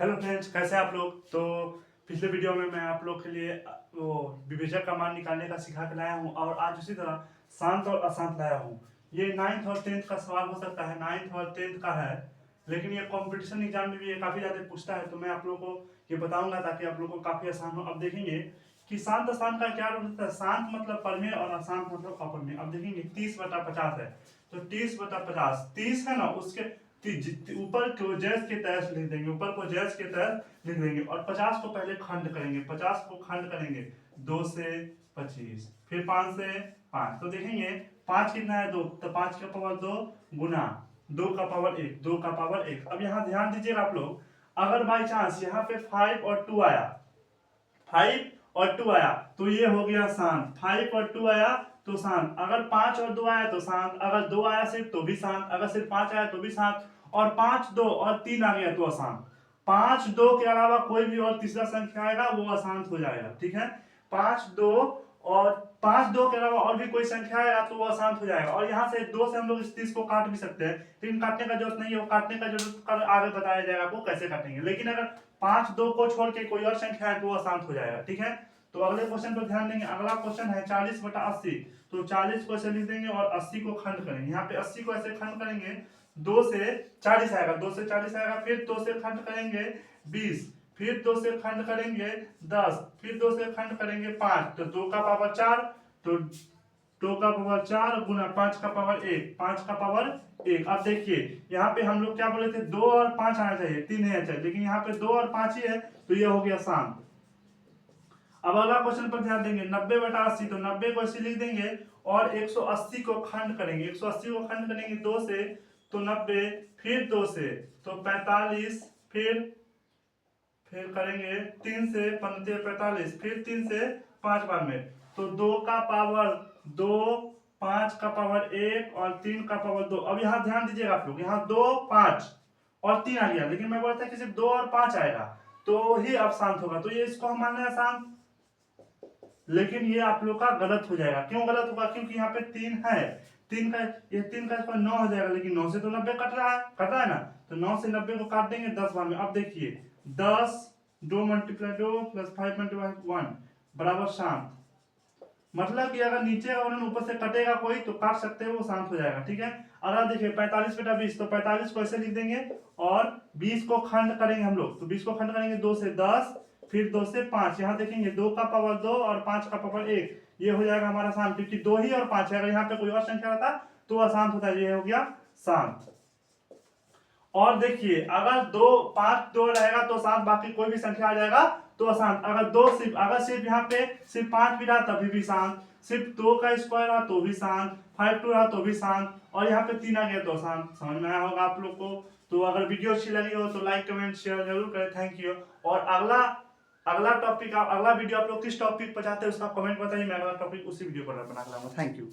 Hello friends, कैसे हैं आप लोग। तो पिछले वीडियो में मैं आप लोग के लिए वो विभेजक का मान निकालने का सिखा के लाया हूं और आज उसी तरह शांत और अशांत लाया हूं। ये 9th और 10th का सवाल हो सकता है, 9th और 10th का है, लेकिन ये कंपटीशन एग्जाम में भी ये काफ़ी ज़्यादा पूछता है, तो मैं आप लोगों को ये बताऊंगा ताकि आप लोगों को काफ़ी आसान हो। अब देखेंगे कि शांत अशांत का क्या रूल होता है। शांत मतलब परमेय और अशांत मतलब अपरमेय। अब देखेंगे 30/50 है, तो 30/50 30 है ना, उसके ऊपर को जैस के तहत लिख देंगे, ऊपर को जैस के तहत लिख देंगे और 50 को पहले खंड करेंगे, 50 को खंड करेंगे 2 से 25, फिर 5 से 5। तो देखेंगे 5 कितना है 2, तो 5 का पावर 2 गुना 2 का पावर 1, 2 का पावर 1। अब यहाँ ध्यान दीजिएगा आप लोग, अगर बाई चांस यहाँ पे 5 और 2 आया, 5 और 2 आया तो ये हो गया शांत। 5 और 2 आया तो शांत। अगर 5 और 2 आया तो शांत, अगर 2 आया सिर्फ तो भी शांत, अगर सिर्फ 5 आया तो भी शांत, और 5 2 और 3 आ गया तो अशांत। 5 2 के अलावा कोई भी और तीसरा संख्या आएगा वो अशांत हो जाएगा, ठीक है। 5 2 और 5 2 के अलावा और भी कोई संख्या आएगा तो वो अशांत हो जाएगा। और यहाँ से 2 से हम लोग इस 30 को काट भी सकते हैं, लेकिन काटने का जरूरत नहीं है, वो काटने का जरूरत कल आगे बताया जाएगा आपको कैसे काटेंगे। लेकिन अगर 5 2 को छोड़ के कोई और संख्या है तो वो अशांत हो जाएगा, ठीक है। तो अगले क्वेश्चन पर ध्यान देंगे। अगला क्वेश्चन है 40/80। तो 40 को ऐसे लिख देंगे और 80 को खंड करेंगे। यहाँ पे 80 को ऐसे खंड करेंगे, 2 से 40 आएगा, 2 से 40 आएगा, फिर 2 से खंड करेंगे 20, फिर 2 से खंड करेंगे 10, फिर 2 से खंड करेंगे 5, तो 2 का पावर 4, तो 2 का पावर 4 गुना 5 का पावर 1, 5 का पावर 1। अब देखिए यहाँ पे हम लोग क्या बोले थे, 2 और 5 आना चाहिए, 3 नहीं आना चाहिए, लेकिन यहाँ पे 2 और 5 ही है, तो ये हो गया शांत। अब अगला क्वेश्चन पर ध्यान देंगे, 90/80। तो 90 को ऐसे लिख देंगे और 180 को खंड करेंगे, 180 को खंड करेंगे 2 से, तो 90, फिर 2 से तो 45, फिर करेंगे 3 से 45, फिर 3 से 5 बार में, तो 2 का पावर 2, 5 का पावर 1 और 3 का पावर 2। अब यहाँ ध्यान दीजिएगा आप लोग, यहाँ 2 5 और 3 आ गया, लेकिन मैं बोलता कि सिर्फ 2 और 5 आएगा तो ही अब शांत होगा, तो ये इसको हम मान रहे हैं शांत। लेकिन ये आप लोग का गलत हो जाएगा। क्यों गलत होगा, क्योंकि यहाँ पे 3 है, 3 का ये 3 का इसका 9 हो जाएगा, लेकिन 9 से तो 90 कट रहा है ना, तो 9 से 90 को काट देंगे 10 बार में। अब देखिए 10 2 × 2 + 5 × 1 बराबर शांत। मतलब कि अगर नीचे और ऊपर से कटेगा कोई तो काट सकते हैं, वो शांत हो जाएगा, ठीक है। अगर देखिए 45/20, तो 45 को ऐसे लिख देंगे और 20 को खंड करेंगे हम लोग, तो 20 को खंड करेंगे 2 से 10, फिर 2 से 5। यहाँ देखेंगे 2 का पावर 2 और 5 का पावर 1, ये हो जाएगा हमारा शांत, क्योंकि 2 ही और 5 है। अगर यहाँ पे कोई और संख्या रहता तो अशांत होता है, ये हो गया शांत। और देखिए अगर 2 5 2 रहेगा तो शांत, बाकी कोई भी संख्या आ जाएगा तो अशांत। अगर सिर्फ यहाँ पे सिर्फ 5 भी रहा तभी भी शांत, सिर्फ 2 का स्क्वायर रहा तो भी शांत, 5 2 रहा तो भी शांत, और यहाँ पे 3 आ गया तो शांत। समझ में आया होगा आप लोग को। तो अगर वीडियो अच्छी लगी हो तो लाइक कमेंट शेयर जरूर करें, थैंक यू। और अगला अगला वीडियो आप लोग किस टॉपिक पर चाहते हैं उसका कमेंट बताइए, मैं अगला टॉपिक उसी वीडियो पर बना के लाऊंगा। Thank you.